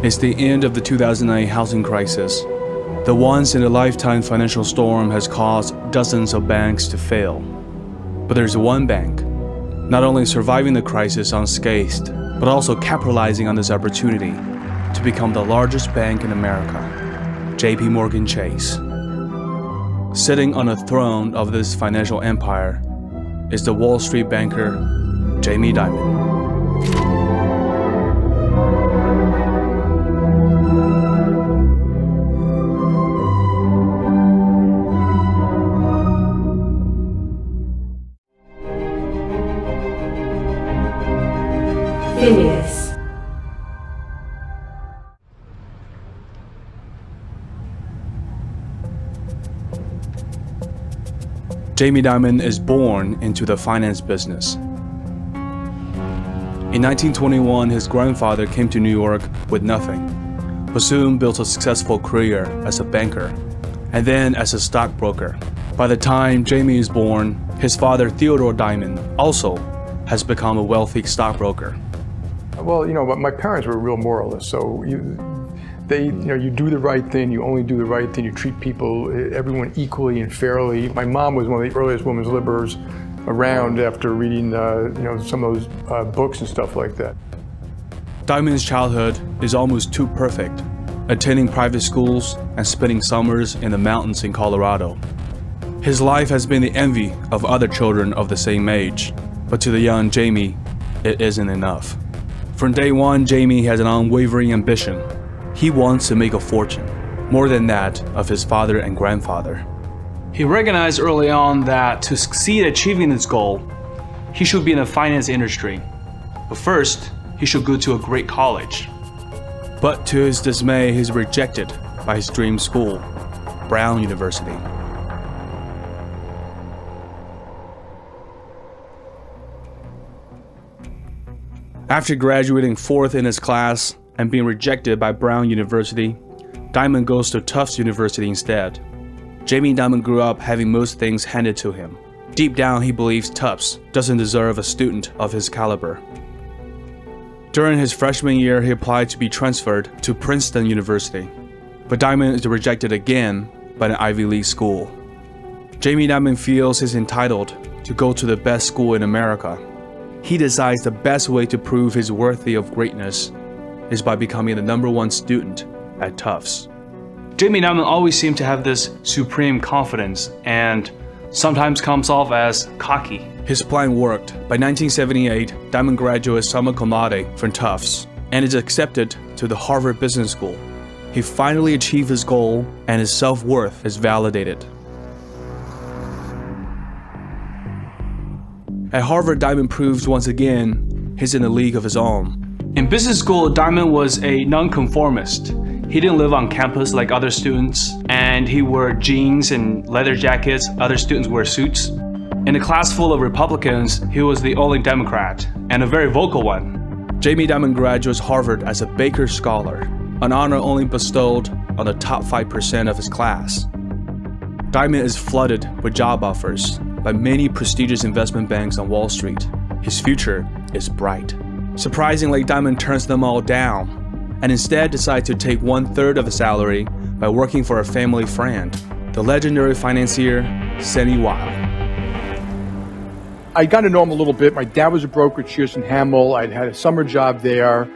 It's the end of the 2008 housing crisis. The once-in-a-lifetime financial storm has caused dozens of banks to fail. But there's one bank, not only surviving the crisis unscathed, but also capitalizing on this opportunity to become the largest bank in America, J.P. Morgan Chase. Sitting on the throne of this financial empire is the Wall Street banker, Jamie Dimon. Phineas. Jamie Dimon is born into the finance business. In 1921, his grandfather came to New York with nothing, but soon built a successful career as a banker, and then as a stockbroker. By the time Jamie is born, his father Theodore Dimon also has become a wealthy stockbroker. Well, my parents were real moralists, so you do the right thing, you only do the right thing, you treat people, everyone equally and fairly. My mom was one of the earliest women's liberals around after reading, some of those books and stuff like that. Dimon's childhood is almost too perfect, attending private schools and spending summers in the mountains in Colorado. His life has been the envy of other children of the same age, but to the young Jamie, it isn't enough. From day one, Jamie has an unwavering ambition. He wants to make a fortune, more than that of his father and grandfather. He recognized early on that to succeed achieving this goal, he should be in the finance industry. But first, he should go to a great college. But to his dismay, he's rejected by his dream school, Brown University. After graduating fourth in his class and being rejected by Brown University, Dimon goes to Tufts University instead. Jamie Dimon grew up having most things handed to him. Deep down, he believes Tufts doesn't deserve a student of his caliber. During his freshman year, he applied to be transferred to Princeton University, but Dimon is rejected again by an Ivy League school. Jamie Dimon feels he's entitled to go to the best school in America. He decides the best way to prove he's worthy of greatness is by becoming the #1 student at Tufts. Jamie Dimon always seemed to have this supreme confidence and sometimes comes off as cocky. His plan worked. By 1978, Dimon graduates summa cum laude from Tufts and is accepted to the Harvard Business School. He finally achieved his goal and his self-worth is validated. At Harvard, Dimon proves once again he's in a league of his own. In business school, Dimon was a nonconformist. He didn't live on campus like other students, and he wore jeans and leather jackets. Other students wear suits. In a class full of Republicans, he was the only Democrat, and a very vocal one. Jamie Dimon graduates Harvard as a Baker Scholar, an honor only bestowed on the top 5% of his class. Dimon is flooded with job offers by many prestigious investment banks on Wall Street. His future is bright. Surprisingly, Dimon turns them all down and instead decides to take 1/3 of his salary by working for a family friend, the legendary financier Senny Weil. I got to know him a little bit. My dad was a broker at Shears and Hamill. I'd had a summer job there.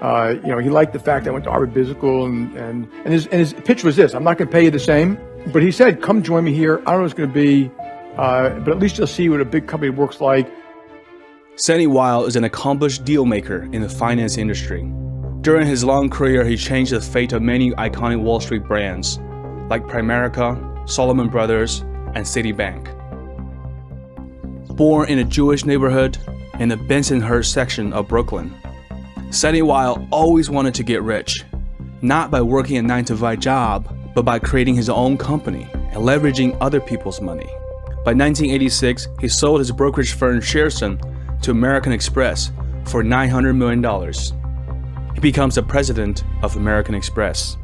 He liked the fact I went to Harvard Business School, and his pitch was this: I'm not going to pay you the same, but he said, "Come join me here. I don't know what it's going to be, but at least you'll see what a big company works like." Senny Weil is an accomplished deal maker in the finance industry. During his long career, he changed the fate of many iconic Wall Street brands, like Primerica, Salomon Brothers, and Citibank. Born in a Jewish neighborhood in the Bensonhurst section of Brooklyn, Senny Weil always wanted to get rich, not by working a 9-to-5 job, but by creating his own company and leveraging other people's money. By 1986, he sold his brokerage firm Shearson to American Express for $900 million. He becomes the president of American Express.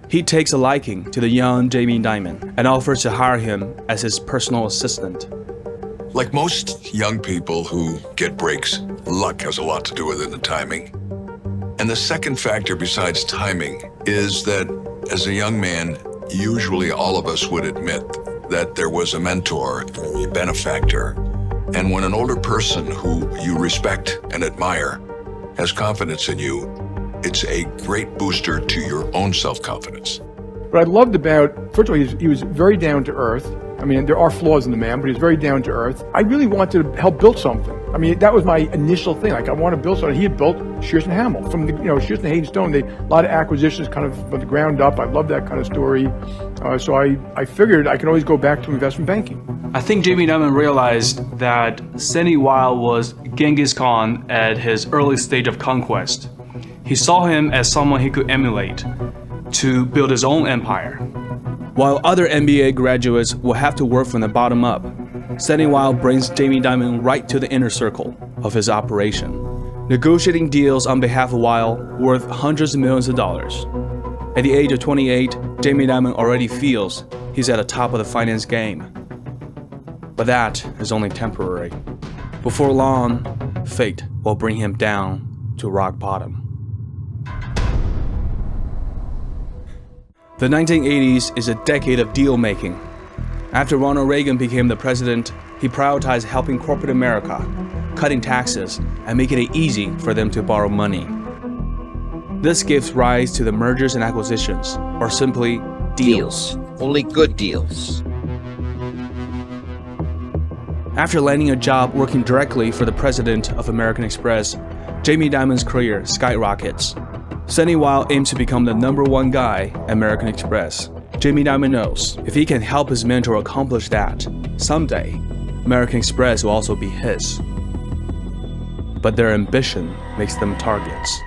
He takes a liking to the young Jamie Dimon and offers to hire him as his personal assistant. Like most young people who get breaks, luck has a lot to do with it and timing. And the second factor besides timing is that as a young man, usually all of us would admit that there was a mentor, a benefactor. And when an older person who you respect and admire has confidence in you, it's a great booster to your own self-confidence. What I loved about, first of all, he was very down to earth. I mean, there are flaws in the man, but he's very down to earth. I really wanted to help build something. I mean, that was my initial thing. Like, I want to build something. He had built Shears and Hamill from the, Shears and Hayden Stone. A lot of acquisitions, kind of from the ground up. I love that kind of story. So I figured I could always go back to investment banking. I think Jamie Dimon realized that Sandy Weill was Genghis Khan at his early stage of conquest. He saw him as someone he could emulate to build his own empire. While other MBA graduates will have to work from the bottom up, Sandy Weill brings Jamie Dimon right to the inner circle of his operation, negotiating deals on behalf of Weill worth hundreds of millions of dollars. At the age of 28, Jamie Dimon already feels he's at the top of the finance game. But that is only temporary. Before long, fate will bring him down to rock bottom. The 1980s is a decade of deal-making. After Ronald Reagan became the president, he prioritized helping corporate America, cutting taxes, and making it easy for them to borrow money. This gives rise to the mergers and acquisitions, or simply deals. Only good deals. After landing a job working directly for the president of American Express, Jamie Dimon's career skyrockets. Sandy Weill aims to become the #1 guy at American Express. Jamie Dimon knows if he can help his mentor accomplish that, someday, American Express will also be his. But their ambition makes them targets.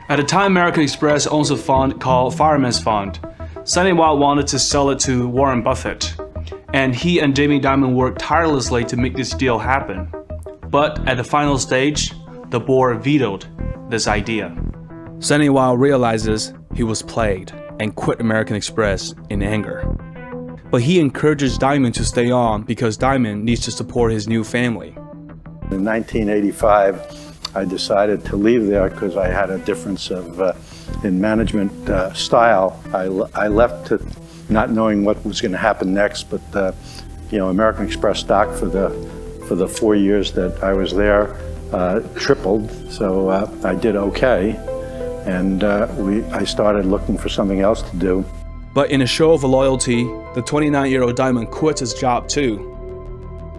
At the time, American Express owns a fund called Fireman's Fund. Sandy Weill wanted to sell it to Warren Buffett, and he and Jamie Dimon worked tirelessly to make this deal happen. But at the final stage, the board vetoed this idea. Sandy Weill realizes he was played and quit American Express in anger. But he encourages Dimon to stay on because Dimon needs to support his new family. In 1985, I decided to leave there because I had a difference in management style. I left not knowing what was going to happen next, but American Express stock for the 4 years that I was there tripled, so I did okay. And I started looking for something else to do. But in a show of loyalty, the 29-year-old Dimon quits his job too.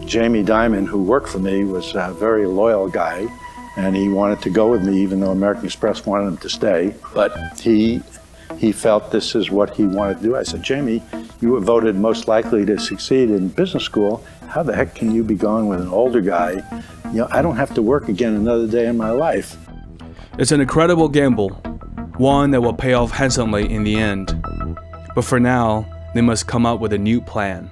Jamie Dimon, who worked for me, was a very loyal guy, and he wanted to go with me even though American Express wanted him to stay. But he felt this is what he wanted to do. I said, Jamie, you were voted most likely to succeed in business school. How the heck can you be going with an older guy? I don't have to work again another day in my life. It's an incredible gamble, one that will pay off handsomely in the end. But for now, they must come up with a new plan.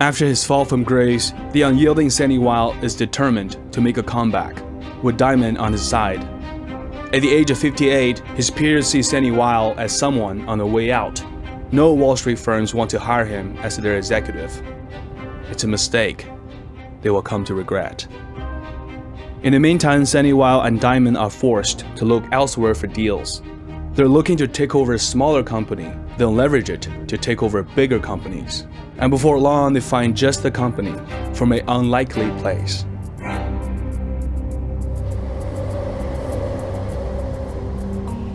After his fall from grace, the unyielding Sandy Weill is determined to make a comeback, with Dimon on his side. At the age of 58, his peers see Sandy Weill as someone on the way out. No Wall Street firms want to hire him as their executive. It's a mistake they will come to regret. In the meantime, Sandy Weill and Dimon are forced to look elsewhere for deals. They're looking to take over a smaller company, then leverage it to take over bigger companies. And before long, they find just the company from an unlikely place.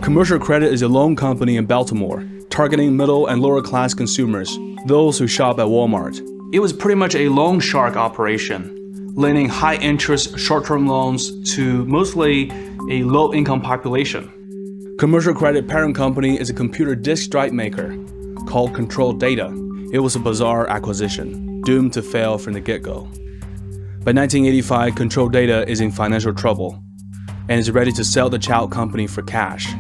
Commercial Credit is a loan company in Baltimore, targeting middle and lower class consumers, those who shop at Walmart. It was pretty much a loan shark operation, lending high-interest short-term loans to mostly a low-income population. Commercial Credit parent company is a computer disk drive maker called Control Data. It was a bizarre acquisition, doomed to fail from the get-go. By 1985, Control Data is in financial trouble and is ready to sell the child company for cash.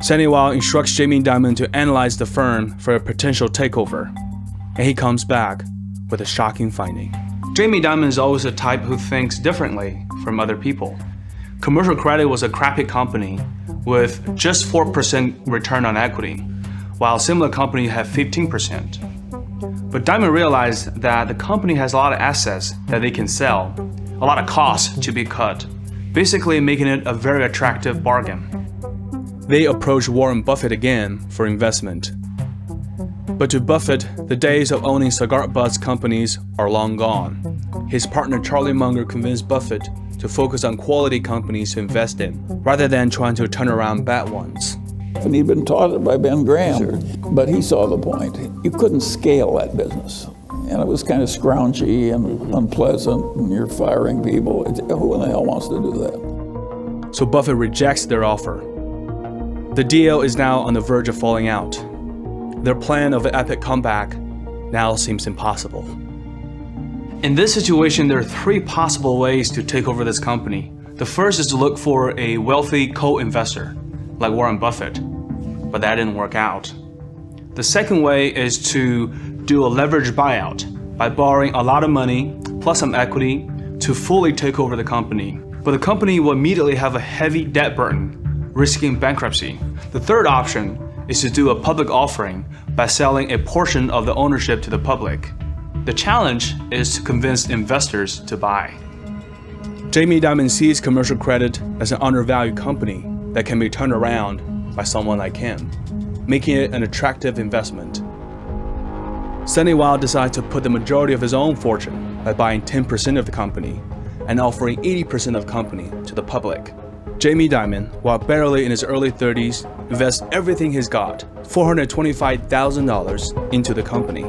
Sandy Weill instructs Jamie Dimon to analyze the firm for a potential takeover, and he comes back with a shocking finding. Jamie Dimon is always the type who thinks differently from other people. Commercial Credit was a crappy company with just 4% return on equity, while similar companies have 15%. But Diamond realized that the company has a lot of assets that they can sell, a lot of costs to be cut, basically making it a very attractive bargain. They approached Warren Buffett again for investment. But to Buffett, the days of owning cigar butts companies are long gone. His partner Charlie Munger convinced Buffett to focus on quality companies to invest in, rather than trying to turn around bad ones. And he'd been taught it by Ben Graham, but he saw the point. You couldn't scale that business. And it was kind of scroungy and unpleasant, and you're firing people. Who in the hell wants to do that? So Buffett rejects their offer. The deal is now on the verge of falling out. Their plan of an epic comeback now seems impossible. In this situation, there are three possible ways to take over this company. The first is to look for a wealthy co-investor, like Warren Buffett, but that didn't work out. The second way is to do a leveraged buyout by borrowing a lot of money plus some equity to fully take over the company. But the company will immediately have a heavy debt burden, risking bankruptcy. The third option is to do a public offering by selling a portion of the ownership to the public. The challenge is to convince investors to buy. Jamie Dimon sees commercial credit as an undervalued company that can be turned around by someone like him, making it an attractive investment. Sandy Weil decides to put the majority of his own fortune by buying 10% of the company and offering 80% of the company to the public. Jamie Dimon, while barely in his early 30s, invests everything he's got, $425,000, into the company.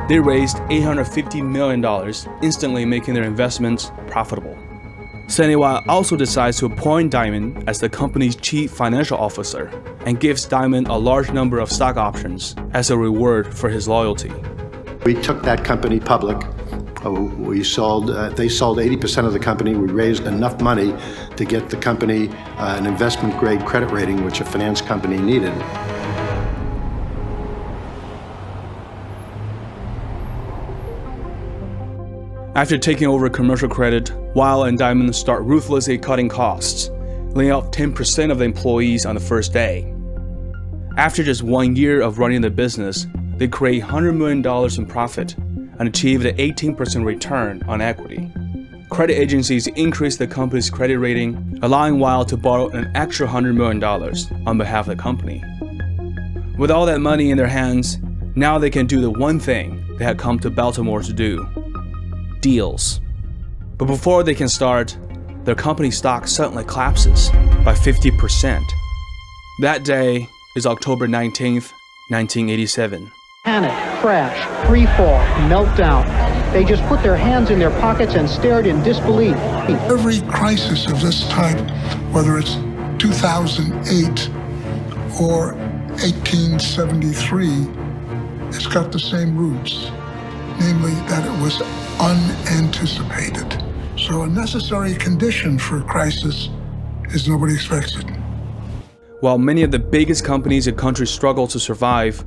They raised $850 million, instantly making their investments profitable. Sandy Weil also decides to appoint Dimon as the company's chief financial officer and gives Dimon a large number of stock options as a reward for his loyalty. We took that company public. They sold 80% of the company. We raised enough money to get the company an investment-grade credit rating, which a finance company needed. After taking over commercial credit, Weil and Dimon start ruthlessly cutting costs, laying off 10% of the employees on the first day. After just 1 year of running the business, they create $100 million in profit and achieved an 18% return on equity. Credit agencies increased the company's credit rating, allowing Weil to borrow an extra $100 million on behalf of the company. With all that money in their hands, now they can do the one thing they had come to Baltimore to do: deals. But before they can start, their company stock suddenly collapses by 50%. That day is October 19th, 1987. Panic, crash, free fall, meltdown. They just put their hands in their pockets and stared in disbelief. Every crisis of this type, whether it's 2008 or 1873, it's got the same roots, namely that it was unanticipated. So a necessary condition for a crisis is nobody expects it. While many of the biggest companies in the country struggle to survive,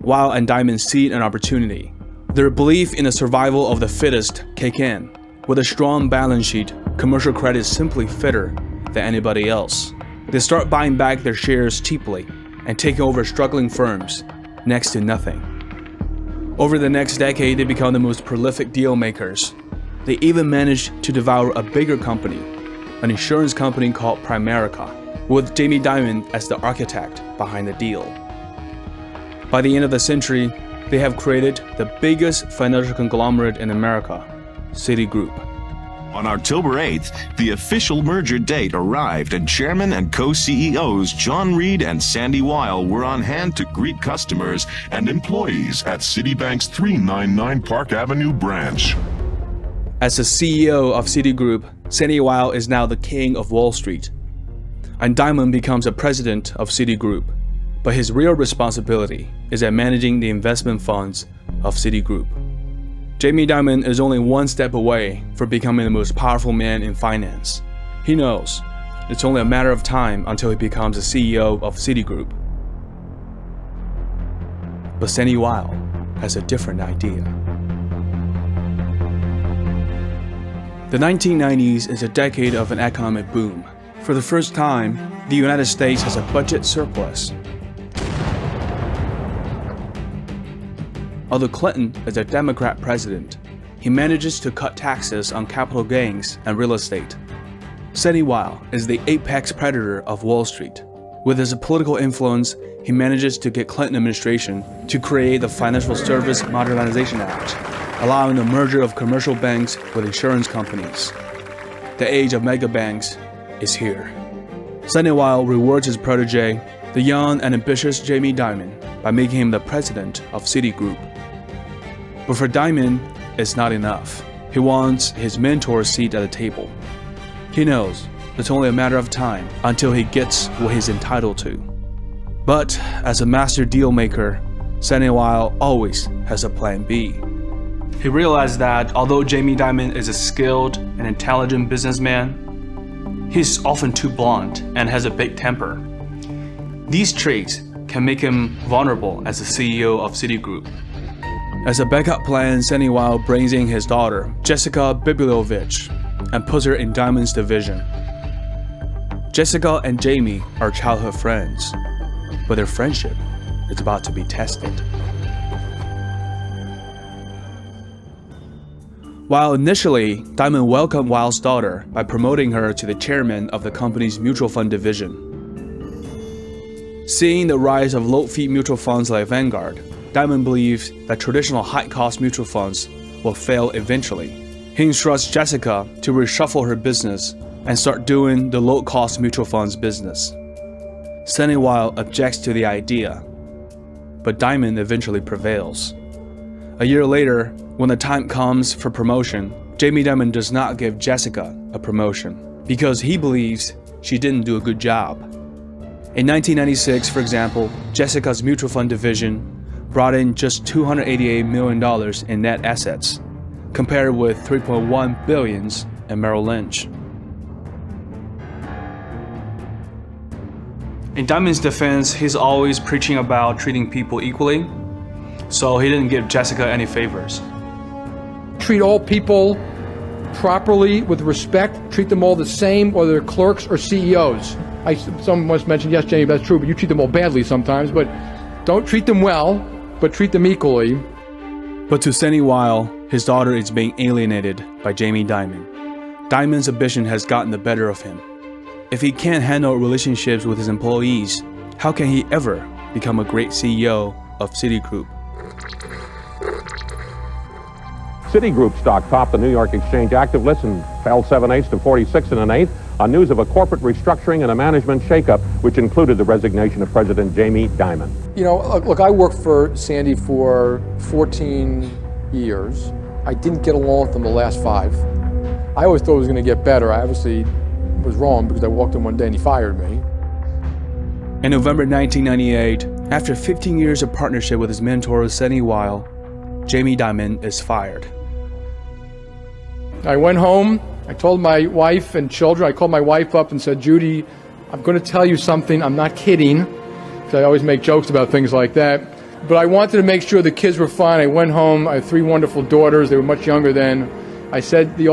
Weil and Dimon see an opportunity. Their belief in the survival of the fittest kick in. With a strong balance sheet, commercial credit is simply fitter than anybody else. They start buying back their shares cheaply and taking over struggling firms next to nothing. Over the next decade, they become the most prolific deal makers. They even managed to devour a bigger company, an insurance company called Primerica, with Jamie Dimon as the architect behind the deal. By the end of the century, they have created the biggest financial conglomerate in America, Citigroup. On October 8th, the official merger date arrived, and Chairman and co-CEOs John Reed and Sandy Weil were on hand to greet customers and employees at Citibank's 399 Park Avenue branch. As the CEO of Citigroup, Sandy Weil is now the king of Wall Street, and Dimon becomes the president of Citigroup. But his real responsibility is at managing the investment funds of Citigroup. Jamie Dimon is only one step away from becoming the most powerful man in finance. He knows it's only a matter of time until he becomes the CEO of Citigroup. But Sandy Weil has a different idea. The 1990s is a decade of an economic boom. For the first time, the United States has a budget surplus. Although Clinton is a Democrat president, he manages to cut taxes on capital gains and real estate. Sandy Weill is the apex predator of Wall Street. With his political influence, he manages to get Clinton administration to create the Financial Service Modernization Act, allowing the merger of commercial banks with insurance companies. The age of mega banks is here. Sandy Weill rewards his protege, the young and ambitious Jamie Dimon, by making him the president of Citigroup. But for Dimon, it's not enough. He wants his mentor's seat at the table. He knows it's only a matter of time until he gets what he's entitled to. But as a master deal maker, Sandy Weill always has a plan B. He realized that although Jamie Dimon is a skilled and intelligent businessman, he's often too blunt and has a big temper. These traits can make him vulnerable as the CEO of Citigroup. As a backup plan, Sandy Weill brings in his daughter, Jessica Bibliovich, and puts her in Dimon's division. Jessica and Jamie are childhood friends, but their friendship is about to be tested. While initially, Dimon welcomed Weill's daughter by promoting her to the chairman of the company's mutual fund division. Seeing the rise of low-fee mutual funds like Vanguard, Dimon believes that traditional high-cost mutual funds will fail eventually. He instructs Jessica to reshuffle her business and start doing the low-cost mutual funds business. Sandy Weill objects to the idea, but Dimon eventually prevails. A year later, when the time comes for promotion, Jamie Dimon does not give Jessica a promotion because he believes she didn't do a good job. In 1996, for example, Jessica's mutual fund division brought in just $288 million in net assets, compared with $3.1 billion in Merrill Lynch. In Dimon's defense, he's always preaching about treating people equally, so he didn't give Jessica any favors. Treat all people properly, with respect, treat them all the same, whether they're clerks or CEOs. Someone once mentioned, yes, Jamie, that's true, but you treat them all badly sometimes, but don't treat them well, but treat them equally. But to Sandy Weill, his daughter is being alienated by Jamie Dimon. Dimon's ambition has gotten the better of him. If he can't handle relationships with his employees, how can he ever become a great CEO of Citigroup? Citigroup stock topped the New York Exchange active list and fell 7/8 to 46 1/8 on news of a corporate restructuring and a management shakeup, which included the resignation of President Jamie Dimon. You know, look, I worked for Sandy for 14 years. I didn't get along with him the last 5. I always thought it was going to get better. I obviously was wrong because I walked in one day and he fired me. In November 1998, after 15 years of partnership with his mentor, Sandy Weill, Jamie Dimon is fired. I went home, I told my wife and children, I called my wife up and said, Judy, I'm going to tell you something, I'm not kidding, because I always make jokes about things like that, but I wanted to make sure the kids were fine. I went home, I have 3 wonderful daughters, they were much younger then. I said, the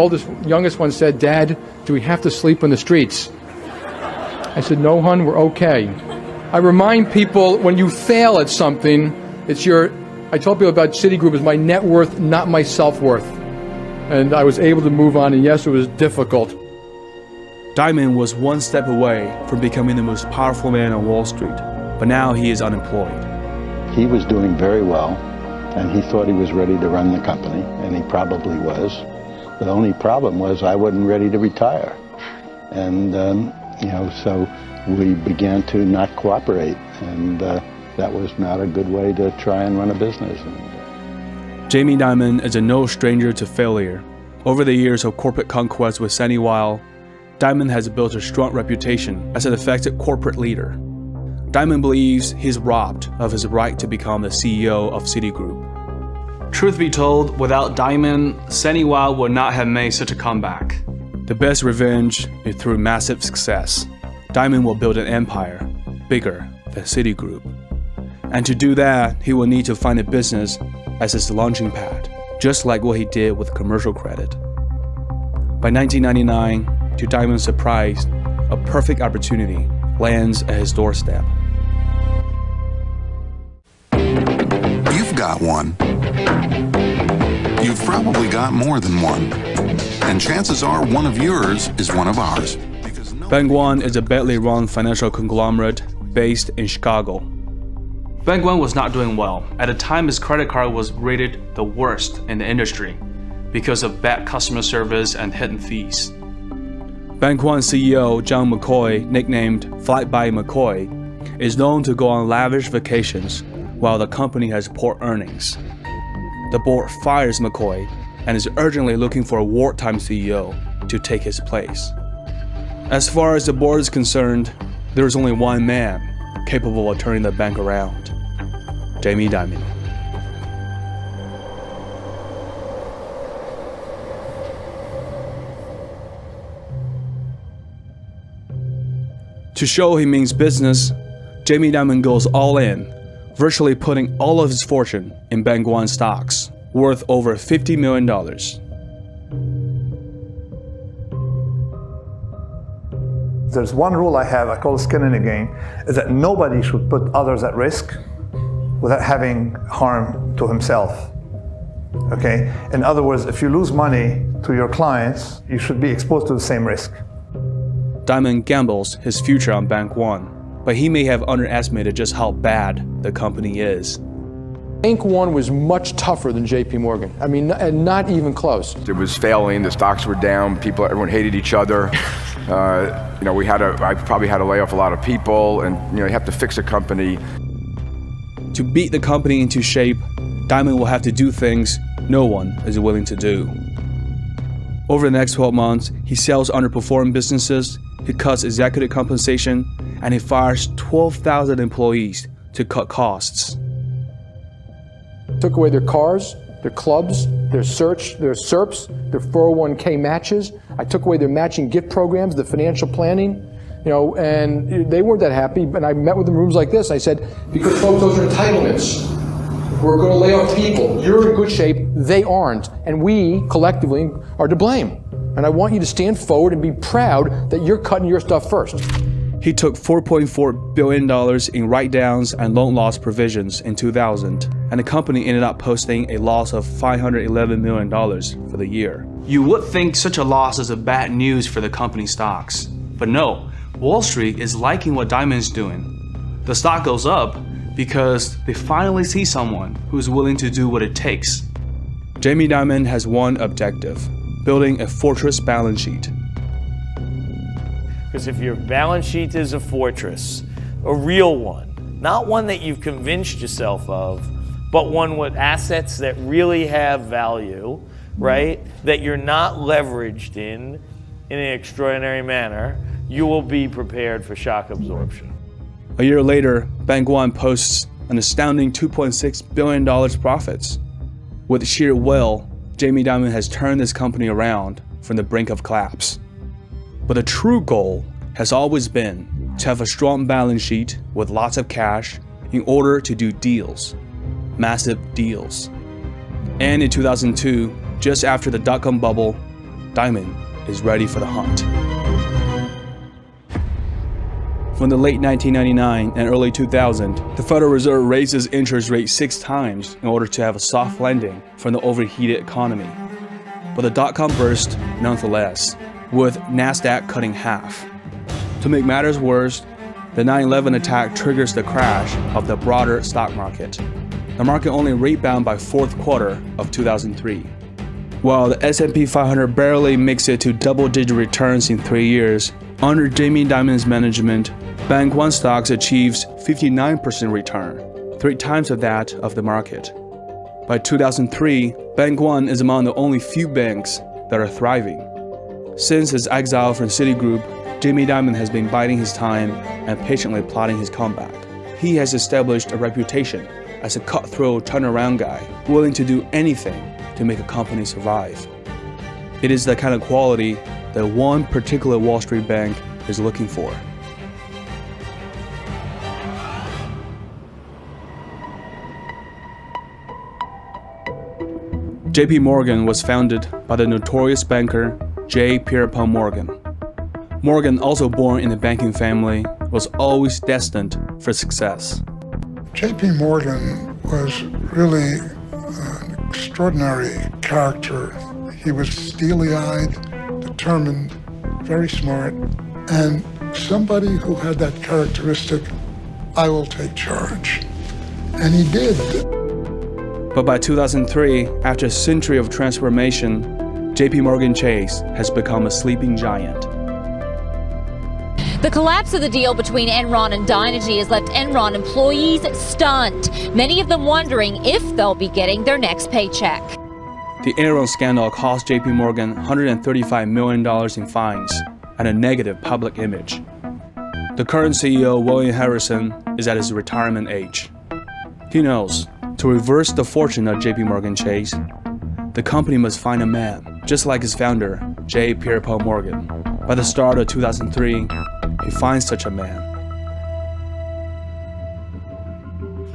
youngest one said, Dad, do we have to sleep in the streets? I said, no, hon, we're okay. I remind people, when you fail at something, I told people about Citigroup as my net worth, not my self-worth. And I was able to move on, and yes, it was difficult. Dimon was one step away from becoming the most powerful man on Wall Street, but now he is unemployed. He was doing very well, and he thought he was ready to run the company, and he probably was. The only problem was I wasn't ready to retire. And, so we began to not cooperate, and that was not a good way to try and run a business. Jamie Dimon is no stranger to failure. Over the years of corporate conquest with Sandy Weill, Dimon has built a strong reputation as an effective corporate leader. Dimon believes he's robbed of his right to become the CEO of Citigroup. Truth be told, without Dimon, Sandy Weill would not have made such a comeback. The best revenge is through massive success. Dimon will build an empire bigger than Citigroup. And to do that, he will need to find a business as his launching pad, just like what he did with commercial credit. By 1999, to Dimon's surprise, a perfect opportunity lands at his doorstep. You've got one. You've probably got more than one, and chances are one of yours is one of ours. Bank One is a badly run financial conglomerate based in Chicago. Bank One was not doing well. At the time, his credit card was rated the worst in the industry because of bad customer service and hidden fees. Bank One CEO John McCoy, nicknamed Flyby McCoy, is known to go on lavish vacations while the company has poor earnings. The board fires McCoy and is urgently looking for a wartime CEO to take his place. As far as the board is concerned, there is only one man capable of turning the bank around: Jamie Dimon. To show he means business, Jamie Dimon goes all in, virtually putting all of his fortune in Bank One stocks, worth over $50 million. There's one rule I have, I call skin in the game, is that nobody should put others at risk without having harm to himself. Okay? In other words, if you lose money to your clients, you should be exposed to the same risk. Dimon gambles his future on Bank One, but he may have underestimated just how bad the company is. Bank One was much tougher than JP Morgan. I mean, not even close. It was failing, the stocks were down, everyone hated each other. I probably had to lay off a lot of people, and you have to fix a company. To beat the company into shape, Dimon will have to do things no one is willing to do. Over the next 12 months, he sells underperforming businesses, he cuts executive compensation, and he fires 12,000 employees to cut costs. Took away their cars, their clubs, their SERPs, their 401k matches. I took away their matching gift programs, the financial planning, and they weren't that happy. And I met with them in rooms like this. I said, because folks, those are entitlements. We're going to lay off people. You're in good shape, they aren't. And we, collectively, are to blame. And I want you to stand forward and be proud that you're cutting your stuff first. He took $4.4 billion in write-downs and loan loss provisions in 2000, and the company ended up posting a loss of $511 million for the year. You would think such a loss is a bad news for the company stocks, but no, Wall Street is liking what Dimon's doing. The stock goes up because they finally see someone who's willing to do what it takes. Jamie Dimon has one objective: building a fortress balance sheet. Because if your balance sheet is a fortress, a real one, not one that you've convinced yourself of, but one with assets that really have value, right? That you're not leveraged in an extraordinary manner, you will be prepared for shock absorption. A year later, Bank One posts an astounding $2.6 billion profits. With sheer will, Jamie Dimon has turned this company around from the brink of collapse. But the true goal has always been to have a strong balance sheet with lots of cash in order to do deals, massive deals. And in 2002, just after the dot-com bubble, Dimon is ready for the hunt. From the late 1999 and early 2000, the Federal Reserve raises interest rates 6 times in order to have a soft landing from the overheated economy. But the dot-com burst nonetheless, with NASDAQ cutting half. To make matters worse, the 9/11 attack triggers the crash of the broader stock market. The market only rebounded by fourth quarter of 2003. While the S&P 500 barely makes it to double-digit returns in 3 years, under Jamie Dimon's management, Bank One stocks achieves 59% return, 3 times of that of the market. By 2003, Bank One is among the only few banks that are thriving. Since his exile from Citigroup, Jamie Dimon has been biding his time and patiently plotting his comeback. He has established a reputation as a cutthroat turnaround guy, willing to do anything to make a company survive. It is the kind of quality that one particular Wall Street bank is looking for. JP Morgan was founded by the notorious banker J. Pierpont Morgan. Morgan, also born in a banking family, was always destined for success. JP Morgan was really extraordinary character. He was steely-eyed, determined, very smart, and somebody who had that characteristic, I will take charge. And he did. But by 2003, after a century of transformation, JP Morgan Chase has become a sleeping giant. The collapse of the deal between Enron and Dynegy has left Enron employees stunned, many of them wondering if they'll be getting their next paycheck. The Enron scandal cost JP Morgan $135 million in fines and a negative public image. The current CEO, William Harrison, is at his retirement age. He knows, to reverse the fortune of JP Morgan Chase, the company must find a man, just like its founder, J. Pierpont Morgan. By the start of 2003, he finds such a man.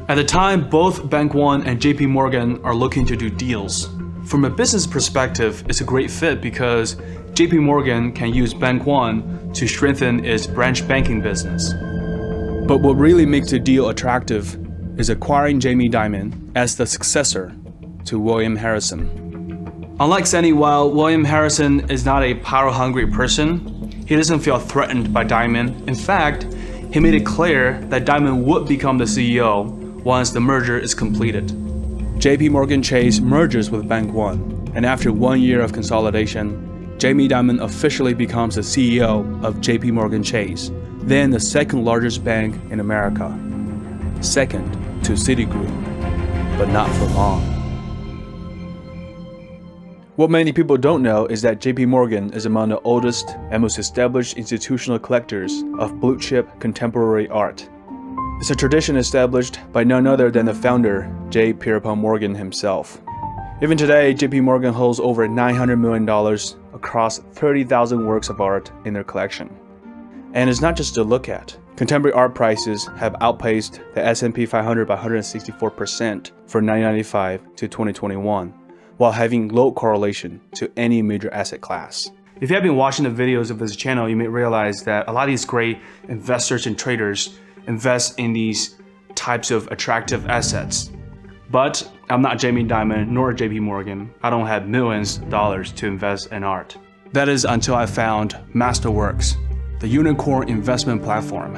At the time, both Bank One and JP Morgan are looking to do deals. From a business perspective, it's a great fit because JP Morgan can use Bank One to strengthen its branch banking business. But what really makes the deal attractive is acquiring Jamie Dimon as the successor to William Harrison. Unlike Sandy Weil, William Harrison is not a power-hungry person. He doesn't feel threatened by Dimon. In fact, he made it clear that Dimon would become the CEO once the merger is completed. JP Morgan Chase merges with Bank One, and after 1 year of consolidation, Jamie Dimon officially becomes the CEO of JP Morgan Chase, then the second largest bank in America, second to Citigroup, but not for long. What many people don't know is that JP Morgan is among the oldest and most established institutional collectors of blue-chip contemporary art. It's a tradition established by none other than the founder, J. Pierpont Morgan himself. Even today, JP Morgan holds over $900 million across 30,000 works of art in their collection. And it's not just to look at. Contemporary art prices have outpaced the S&P 500 by 164% from 1995 to 2021. While having low correlation to any major asset class. If you have been watching the videos of this channel, you may realize that a lot of these great investors and traders invest in these types of attractive assets. But I'm not Jamie Dimon nor JP Morgan. I don't have millions of dollars to invest in art. That is until I found Masterworks, the unicorn investment platform.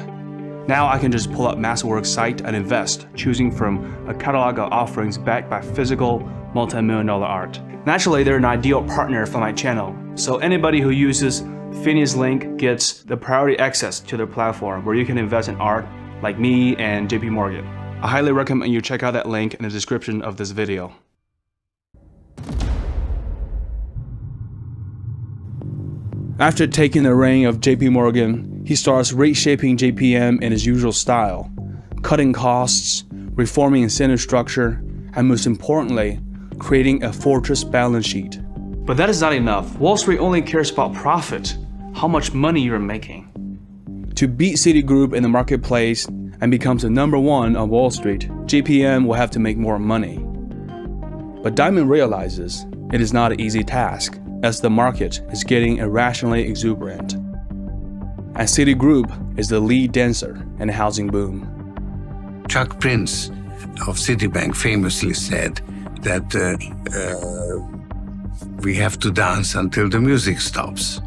Now I can just pull up Masterworks' site and invest, choosing from a catalog of offerings backed by physical, multi-million-dollar art. Naturally, they're an ideal partner for my channel, so anybody who uses Phineas link gets the priority access to their platform where you can invest in art like me and JP Morgan. I highly recommend you check out that link in the description of this video. After taking the reign of JP Morgan, he starts reshaping JPM in his usual style, cutting costs, reforming incentive structure, and most importantly, creating a fortress balance sheet. But that is not enough. Wall Street only cares about profit, how much money you're making. To beat Citigroup in the marketplace and becomes the #1 on Wall Street, JPM will have to make more money. But Dimon realizes it is not an easy task, as the market is getting irrationally exuberant. And Citigroup is the lead dancer in the housing boom. Chuck Prince of Citibank famously said that we have to dance until the music stops.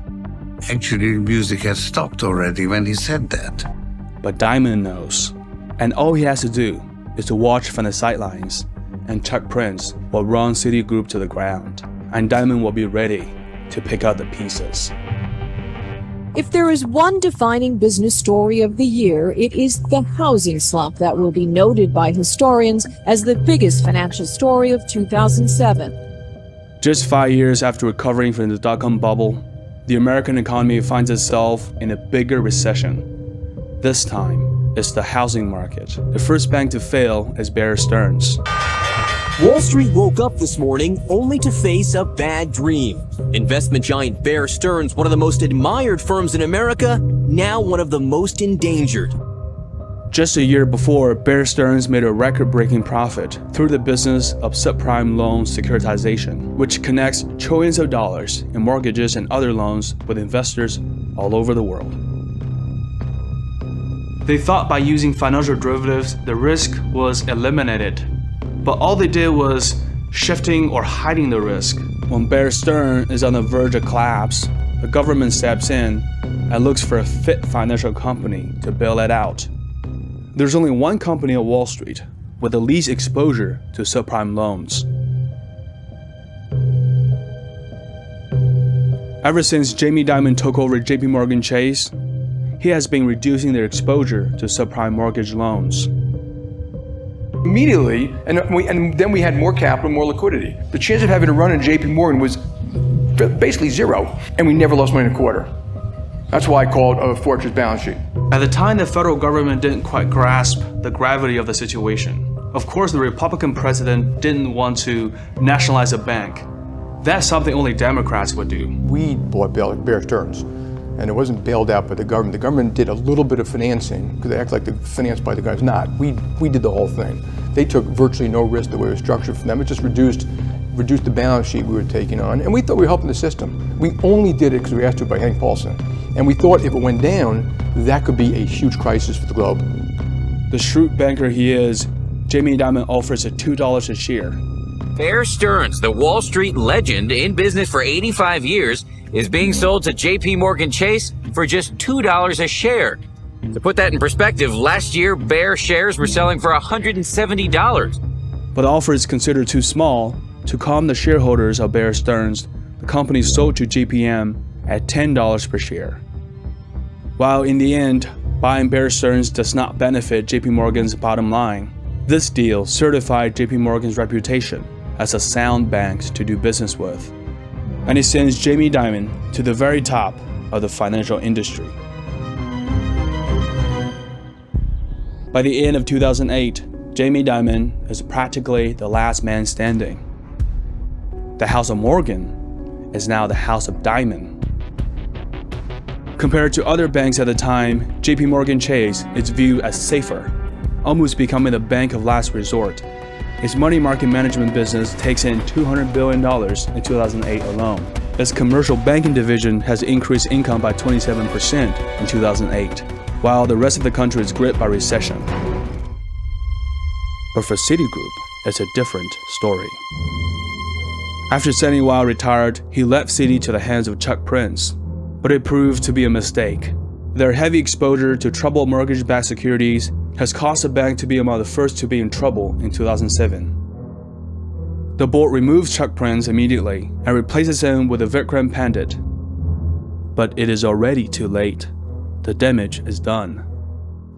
Actually, the music had stopped already when he said that. But Dimon knows, and all he has to do is to watch from the sidelines, and Chuck Prince will run Citigroup to the ground, and Dimon will be ready to pick up the pieces. If there is one defining business story of the year, it is the housing slump that will be noted by historians as the biggest financial story of 2007. Just 5 years after recovering from the dot-com bubble, the American economy finds itself in a bigger recession. This time, it's the housing market. The first bank to fail is Bear Stearns. Wall Street woke up this morning only to face a bad dream. Investment giant Bear Stearns, one of the most admired firms in America, now one of the most endangered. Just a year before, Bear Stearns made a record-breaking profit through the business of subprime loan securitization, which connects trillions of dollars in mortgages and other loans with investors all over the world. They thought by using financial derivatives, the risk was eliminated. But all they did was shifting or hiding the risk. When Bear Stearns is on the verge of collapse, the government steps in and looks for a fit financial company to bail it out. There's only one company on Wall Street with the least exposure to subprime loans. Ever since Jamie Dimon took over JP Morgan Chase, he has been reducing their exposure to subprime mortgage loans. Immediately, and then we had more capital, more liquidity. The chance of having to run in JP Morgan was basically zero, and we never lost money in a quarter. That's why I call it a fortress balance sheet. At the time, the federal government didn't quite grasp the gravity of the situation. Of course, the Republican president didn't want to nationalize a bank. That's something only Democrats would do. We bought Bear Stearns, and it wasn't bailed out by the government. The government did a little bit of financing, because they act like they're financed by the guys. Not. We did the whole thing. They took virtually no risk the way it was structured for them. It just reduced the balance sheet we were taking on, and we thought we were helping the system. We only did it because we were asked to by Hank Paulson. And we thought if it went down, that could be a huge crisis for the globe. The shrewd banker he is, Jamie Dimon offers at $2 a share. Bear Stearns, the Wall Street legend in business for 85 years, is being sold to JP Morgan Chase for just $2 a share. To put that in perspective, last year Bear shares were selling for $170. But the offer is considered too small. To calm the shareholders of Bear Stearns, the company sold to JPM at $10 per share. While in the end, buying Bear Stearns does not benefit JP Morgan's bottom line, this deal certified JP Morgan's reputation as a sound bank to do business with, and it sends Jamie Dimon to the very top of the financial industry. By the end of 2008, Jamie Dimon is practically the last man standing. The House of Morgan is now the House of Dimon. Compared to other banks at the time, JP Morgan Chase is viewed as safer, almost becoming the bank of last resort. Its money market management business takes in $200 billion in 2008 alone. Its commercial banking division has increased income by 27% in 2008, while the rest of the country is gripped by recession. But for Citigroup, it's a different story. After Sandy Weill retired, he left Citi to the hands of Chuck Prince, but it proved to be a mistake. Their heavy exposure to troubled mortgage-backed securities has caused the bank to be among the first to be in trouble in 2007. The board removes Chuck Prince immediately and replaces him with a Vikram Pandit. But it is already too late. The damage is done.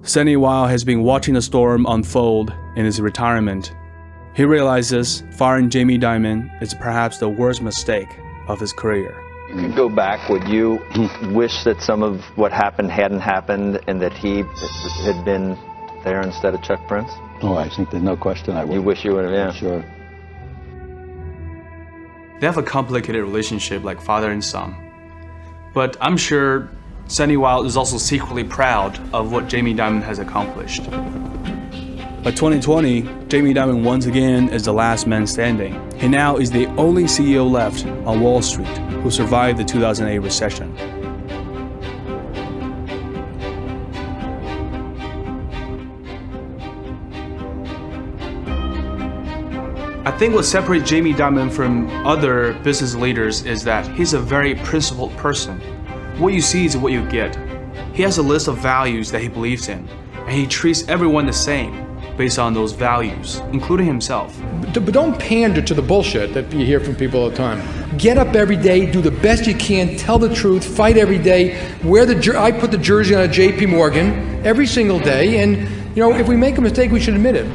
Sandy Weill has been watching the storm unfold in his retirement. He realizes firing Jamie Dimon is perhaps the worst mistake of his career. You could go back. Would you wish that some of what happened hadn't happened and that he had been there instead of Chuck Prince? Oh, I think there's no question I would. You wish you would have, yeah. Sure. They have a complicated relationship like father and son. But I'm sure Sandy Weill is also secretly proud of what Jamie Dimon has accomplished. By 2020, Jamie Dimon once again is the last man standing. He now is the only CEO left on Wall Street who survived the 2008 recession. I think what separates Jamie Dimon from other business leaders is that he's a very principled person. What you see is what you get. He has a list of values that he believes in, and he treats everyone the same based on those values, including himself. But don't pander to the bullshit that you hear from people all the time. Get up every day, do the best you can, tell the truth, fight every day. I put the jersey on a JP Morgan every single day, and if we make a mistake, we should admit it.